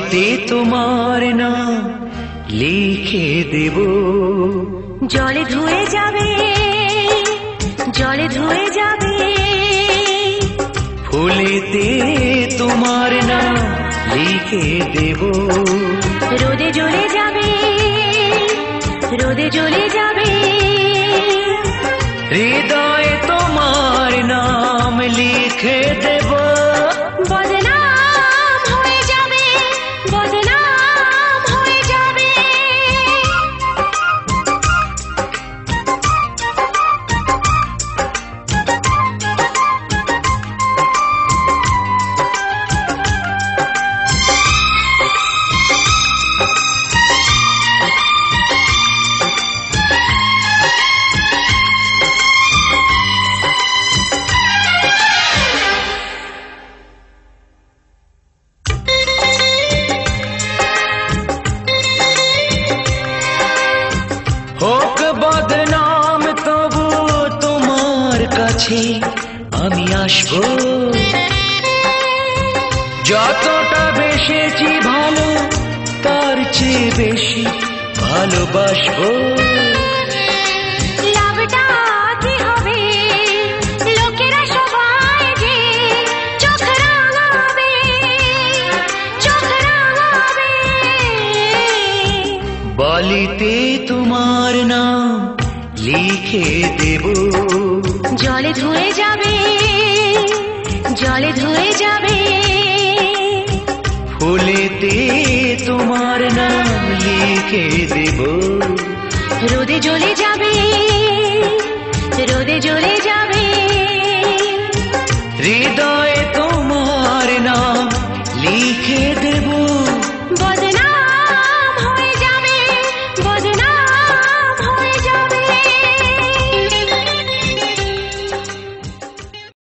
বালিতে তোমার নাম লিখে দেব। জলে ধুয়ে যাবে, জলে ধুয়ে যাবে, ফুলেতে তোমার নাম লিখে দেব। রোদে জ্বলে যাবে, রোদে জ্বলে যাবে, হৃদয়ে তোমার নাম লিখে দেব। বদনাম হয়ে যাবে, বদনাম হয়ে যাবে। হোক বদনাম তবু তোমার কাছে আমি আসবো। যতটা বেসেছি ভালো তার চেয়ে বেশি ভালোবাসবো। লাভটা কি হবে, লোকেরা সবাই যে চোখ রাঙাবে, চোখ রাঙাবে। বালিতে তোমার নাম লিখে দেব। জলে ধুয়ে যাবে, জলে ধুয়ে যাবে, ফুলেতে তোমার নাম লিখে দেব। রোদে জ্বলে যাবে, রোদে জ্বলে যাবে, হৃদয়ে তোমার নাম লিখে দেব।